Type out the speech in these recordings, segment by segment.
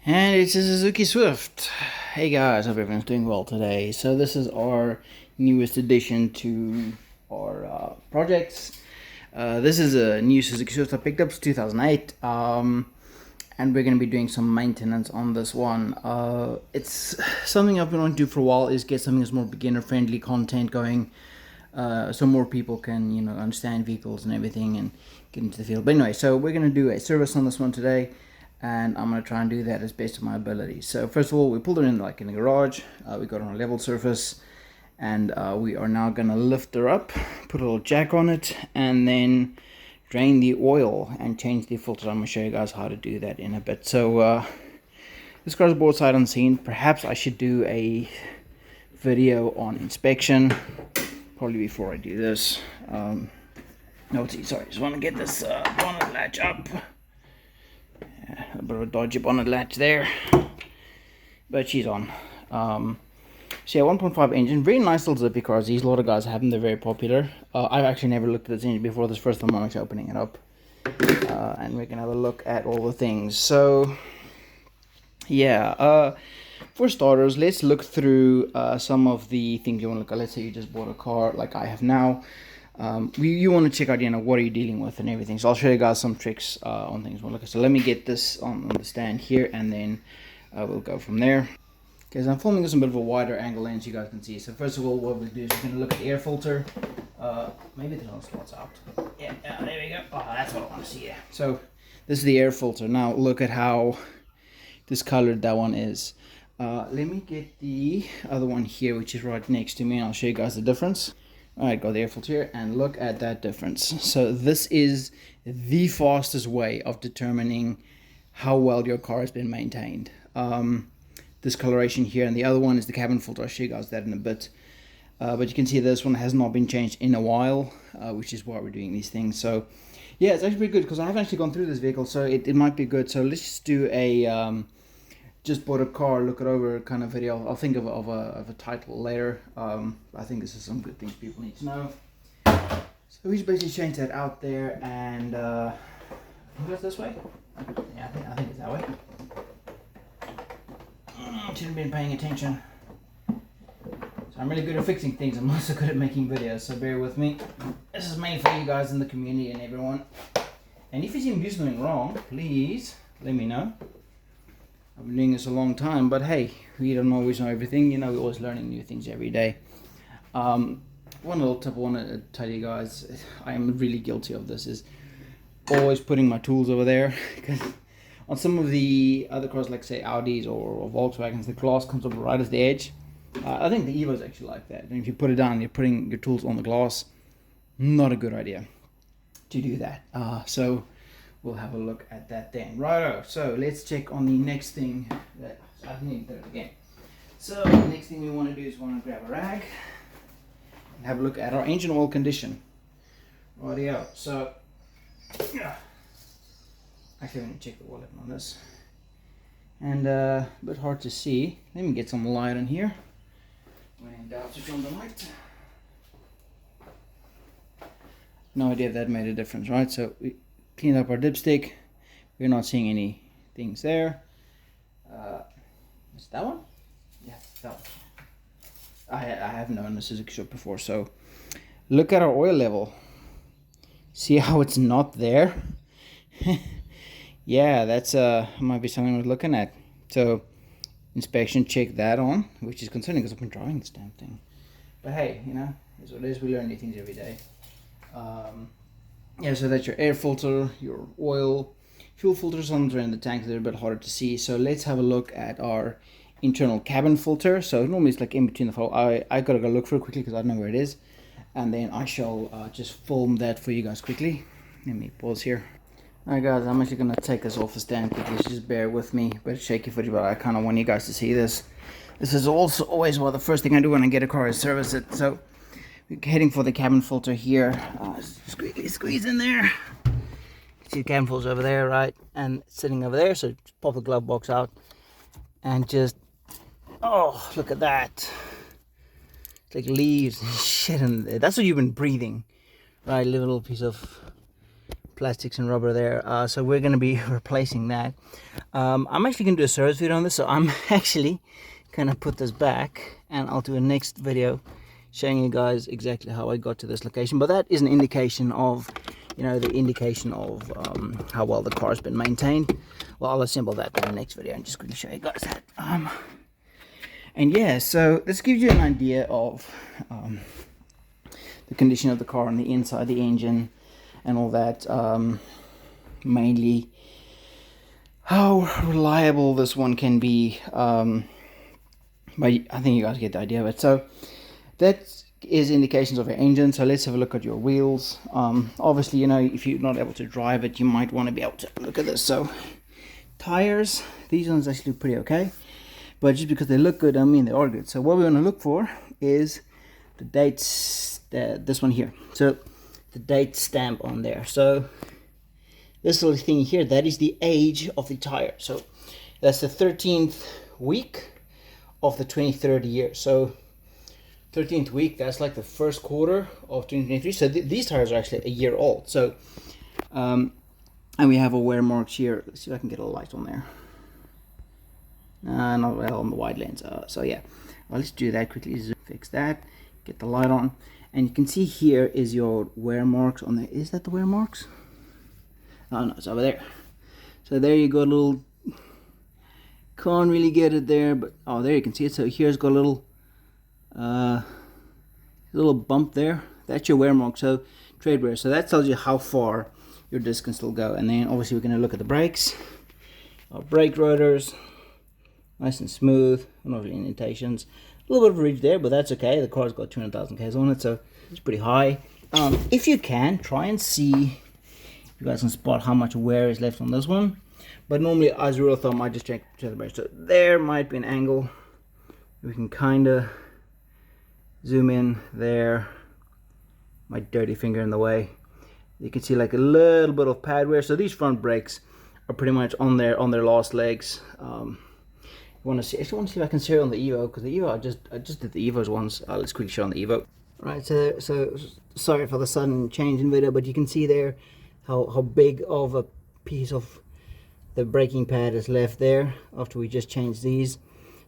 And it's a Suzuki Swift. Hey guys, hope everyone's doing well today. So this is our newest addition to our projects. This is a new Suzuki Swift I picked up, 2008, and we're going to be doing some maintenance on this one. It's something I've been wanting to do for a while, is get something that's more beginner-friendly content going, so more people can understand vehicles and everything and get into the field. But anyway, so we're going to do a service on this one today, and I'm going to try and do that as best of my ability. So first of all, we pulled it in in the garage. We got it on a level surface, and we are now going to lift her up, put a little jack on it, and then drain the oil and change the filter. I'm going to show you guys how to do that in a bit. So this car's bought sight unseen. Perhaps I should do a video on inspection probably before I do this. No, sorry, just want to get this bonnet latch up. A bit of a dodgy bonnet latch there, but she's on. So yeah, 1.5 engine, very nice little zippy cars. These, a lot of guys have them, they're very popular. I've actually never looked at this engine before. This first time I'm actually opening it up, and we can have a look at all the things. So yeah, for starters, let's look through some of the things you want to look at. Let's say you just bought a car like I have now. You want to check out, what are you dealing with and everything. So I'll show you guys some tricks on things. Well, so let me get this on the stand here, and then we'll go from there. Okay, so I'm filming this a bit of a wider angle lens, you guys can see. So first of all, what we'll do is we're going to look at the air filter. Maybe the little slot's out. Yeah, there we go. Oh, that's what I want to see. Yeah. So this is the air filter. Now look at how discolored that one is. Let me get the other one here, which is right next to me, and I'll show you guys the difference. Alright, got the air filter here, and look at that difference. So this is the fastest way of determining how well your car has been maintained. This coloration here, and the other one is the cabin filter. I'll show you guys that in a bit. But you can see this one has not been changed in a while, which is why we're doing these things. So yeah, it's actually pretty good, because I haven't actually gone through this vehicle, so it might be good. So let's just do a just bought a car, look it over kind of video. I'll think of a title later. I think this is some good things people need to know. So we just basically change that out there, and goes this way. Yeah, I think it's that way. Should have been paying attention. So I'm really good at fixing things. I'm also good at making videos, so bear with me. This is mainly for you guys in the community and everyone. And if you see me do something wrong, please let me know. I've been doing this a long time, but hey, we don't always know everything. We're always learning new things every day. One little tip I want to tell you guys, I am really guilty of this, is always putting my tools over there. Because on some of the other cars, like say Audis or Volkswagens, the glass comes up right at the edge. I think the Evo's actually like that. And if you put it down, you're putting your tools on the glass. Not a good idea to do that. So we'll have a look at that then. Righto, so let's check on the next thing. I need to do it again. So the next thing we want to do is want to grab a rag and have a look at our engine oil condition. Rightio. So actually, I'm going to check the wallet on this. And a bit hard to see. Let me get some light in here. When in doubt, switch on the light. No idea if that made a difference, right? So we cleaned up our dipstick. We're not seeing any things there. Is that one? Yeah, that one. I have known the Suzuki Swift before, so look at our oil level. See how it's not there? Yeah, that's might be something we're looking at. So inspection, check that on, which is concerning because I've been driving this damn thing. But hey, it's what it is. We learn new things every day. Yeah, so that's your air filter, your oil, fuel filters on in the tank. They're a bit harder to see. So let's have a look at our internal cabin filter. So normally it's like in between the funnel. I gotta go look for it quickly because I don't know where it is, and then I shall just film that for you guys quickly. Let me pause here. Alright guys, I'm actually gonna take this off the stand quickly, so just bear with me. But shaky footage, but I kind of want you guys to see this. This is also always the first thing I do when I get a car is service it. So we're heading for the cabin filter here. Squeeze in there. See the cabin filter over there, right? And sitting over there, so just pop the glove box out and just, oh, look at that. It's like leaves and shit in there. That's what you've been breathing, right? A little piece of plastics and rubber there. So we're going to be replacing that. I'm actually going to do a service video on this, so I'm actually going to put this back, and I'll do a next video showing you guys exactly how I got to this location. But that is an indication of, you know, the indication of how well the car's been maintained. Well, I'll assemble that in the next video and just quickly show you guys that. And yeah, so this gives you an idea of the condition of the car on the inside, the engine and all that. Mainly how reliable this one can be. But I think you guys get the idea of it. So that is indications of your engine. So let's have a look at your wheels. Obviously, you know, if you're not able to drive it, you might want to be able to look at this. So tires, these ones actually look pretty okay, but just because they look good, I mean they are good. So what we want to look for is the dates, this one here. So the date stamp on there. So this little thing here, that is the age of the tire. So that's the 13th week of the 23rd year. So 13th week, that's like the first quarter of 2023. So these tires are actually a year old. So and we have a wear marks here. Let's see if I can get a light on there. Not well on the wide lens. So yeah, well, let's do that quickly. Fix that, get the light on, and you can see here is your wear marks on there. Is that the wear marks? Oh no, it's over there. So there you go, little, can't really get it there, but oh, there you can see it. So here's got a little bump there. That's your wear mark, so trade wear. So that tells you how far your disc can still go. And then obviously we're going to look at the brakes. Our brake rotors, nice and smooth, not really indentations. A little bit of a ridge there, but that's okay. The car's got 200,000 k's on it, so it's pretty high. If you can, try and see if you guys can spot how much wear is left on this one. But normally, as a rule of thumb, I just check the brakes. So there might be an angle. We can kind of zoom in there. My dirty finger in the way. You can see like a little bit of pad wear. So these front brakes are pretty much on their last legs. I want to see if I can show it on the Evo, because the Evo I just did the Evos once. Let's quickly show on the Evo. Right, so sorry for the sudden change in video, but you can see there how big of a piece of the braking pad is left there after we just changed these.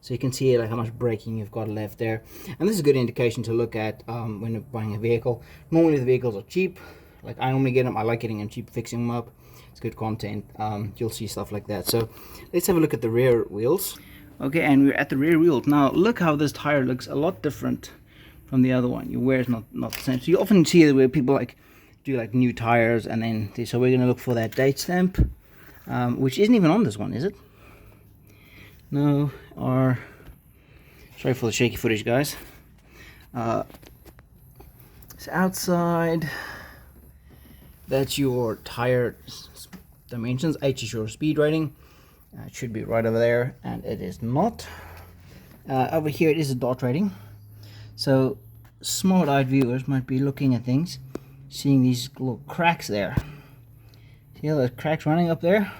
So you can see like how much braking you've got left there, and this is a good indication to look at when you're buying a vehicle. Normally the vehicles are cheap. Like I normally get them. I like getting them cheap, fixing them up. It's good content. You'll see stuff like that. So let's have a look at the rear wheels. Okay, and we're at the rear wheels now. Look how this tire looks a lot different from the other one. Your wear is not the same. So you often see where people like do like new tires, and then so we're gonna look for that date stamp, which isn't even on this one, is it? No. Or sorry for the shaky footage, guys. It's outside. That's your tire dimensions. H is your speed rating. It should be right over there, and it is not. Over here it is a dot rating. So smart-eyed viewers might be looking at things, seeing these little cracks there. See how those cracks running up there?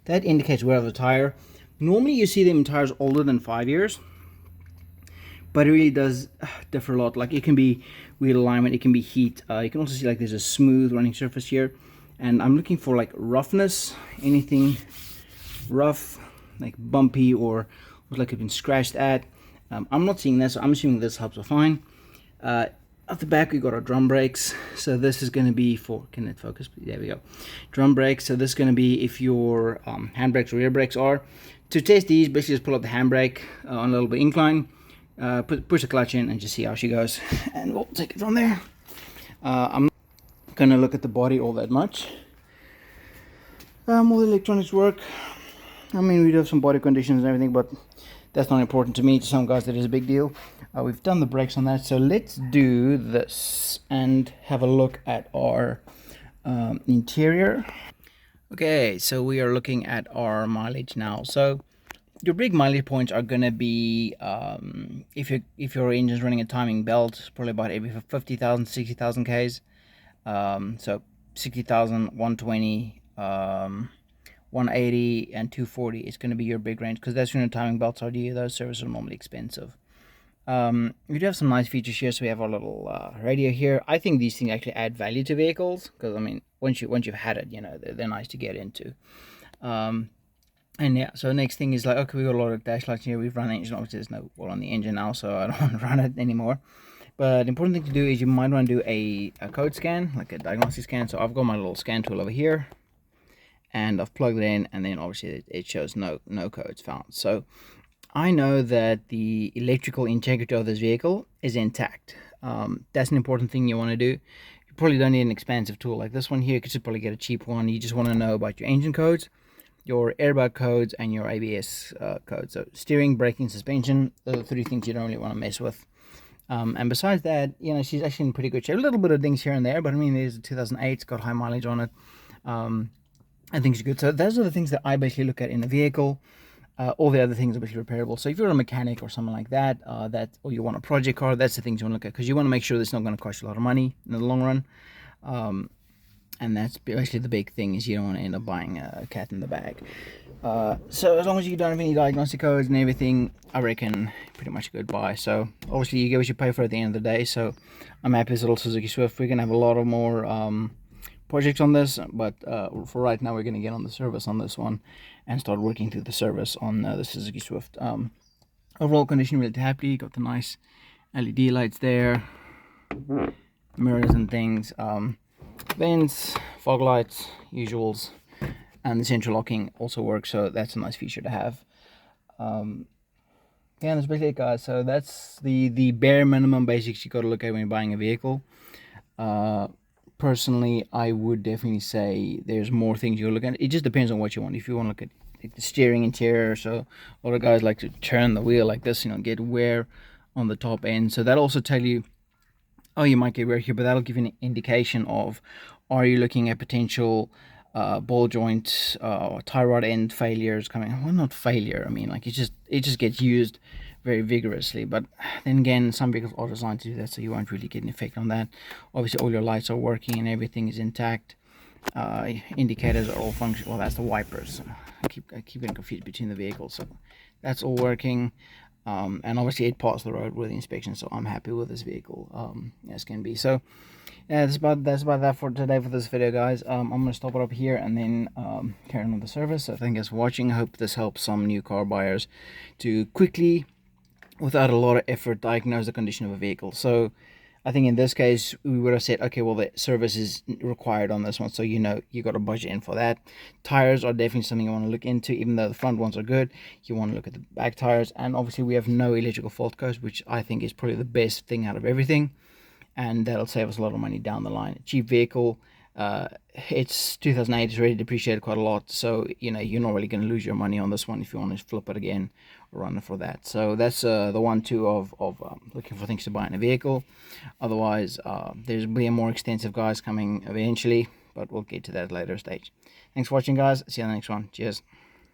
That indicates wear of the tire. Normally you see them in tires older than 5 years, but it really does differ a lot. Like it can be wheel alignment, it can be heat. You can also see like there's a smooth running surface here, and I'm looking for like roughness, anything rough, like bumpy or like it's been scratched at. I'm not seeing that, so I'm assuming this helps are fine. At the back we got our drum brakes. So this is going to be for, can it focus? There we go. Drum brakes. So this is going to be if your handbrakes or rear brakes are. To test these, basically just pull up the handbrake on a little bit incline, push the clutch in and just see how she goes, and we'll take it from there. I'm not going to look at the body all that much. All the electronics work. I mean, we do have some body conditions and everything, but that's not important to me. To some guys that is a big deal. We've done the brakes on that, so let's do this and have a look at our interior. Okay, so we are looking at our mileage now. So your big mileage points are going to be if your engine's running a timing belt, probably about every 50,000 60,000 k's. So 60,000, 120, 180 and 240 is going to be your big range, because that's when your timing belts are due. Those services are normally expensive. We do have some nice features here. So we have our little radio here. I think these things actually add value to vehicles because I mean, once you've had it, they're nice to get into. And yeah, so next thing is like, okay, we got a lot of dash lights here. We've run the engine. Obviously, there's no oil on the engine now, so I don't want to run it anymore. But the important thing to do is you might want to do a code scan, like a diagnostic scan. So I've got my little scan tool over here, and I've plugged it in, and then obviously it shows no codes found. So I know that the electrical integrity of this vehicle is intact. That's an important thing you want to do. You probably don't need an expensive tool like this one here. You could just probably get a cheap one. You just want to know about your engine codes, your airbag codes, and your ABS codes. So steering, braking, suspension, those are the three things you don't really want to mess with. And besides that, she's actually in pretty good shape. A little bit of dings here and there, but I mean, there's a 2008, it's got high mileage on it. I think it's good. So those are the things that I basically look at in the vehicle. All the other things are basically repairable. So if you're a mechanic or something like that, or you want a project car, that's the things you want to look at, because you want to make sure it's not going to cost you a lot of money in the long run. And that's basically the big thing, is you don't want to end up buying a cat in the bag. So as long as you don't have any diagnostic codes and everything, I reckon pretty much a good buy. So obviously you get what you pay for at the end of the day. So I'm happy with this little Suzuki Swift. We're going to have a lot of more projects on this, but for right now we're going to get on the service on this one and start working through the service on the Suzuki Swift. Overall condition, really happy. Got the nice LED lights there, mirrors and things, vents, fog lights, usuals, and the central locking also works, so that's a nice feature to have. Yeah, that's basically it, guys. So that's the bare minimum basics you got to look at when you're buying a vehicle. Personally, I would definitely say there's more things you look at. It just depends on what you want. If you want to look at the steering interior, so a lot of guys like to turn the wheel like this, get wear on the top end. So that'll also tell you, oh, you might get wear here, but that'll give you an indication of, are you looking at potential ball joint or tie rod end failures coming. Well, not failure, I mean, like it just gets used very vigorously. But then again, some vehicles are designed to do that, so you won't really get an effect on that. Obviously all your lights are working and everything is intact. Indicators are all functional. Well, that's the wipers. I keep getting confused between the vehicles. So that's all working. And obviously it passed the road with the inspection, so I'm happy with this vehicle as can be. So yeah, that's about that for today for this video, guys. I'm gonna stop it up here and then carry on with the service. So thank you guys for watching. I hope this helps some new car buyers to quickly, without a lot of effort, diagnose the condition of a vehicle. So I think in this case we would have said, okay, well, the service is required on this one, so you got a budget in for that. Tires are definitely something you want to look into. Even though the front ones are good, you want to look at the back tires. And obviously we have no electrical fault codes, which I think is probably the best thing out of everything, and that'll save us a lot of money down the line. Cheap vehicle, it's 2008, it's already depreciated quite a lot, so you're not really going to lose your money on this one if you want to flip it again or run it for that. So that's the 1-2 of looking for things to buy in a vehicle. Otherwise, there's be more extensive guys coming eventually, but we'll get to that at a later stage. Thanks for watching, guys. See you on the next one. Cheers.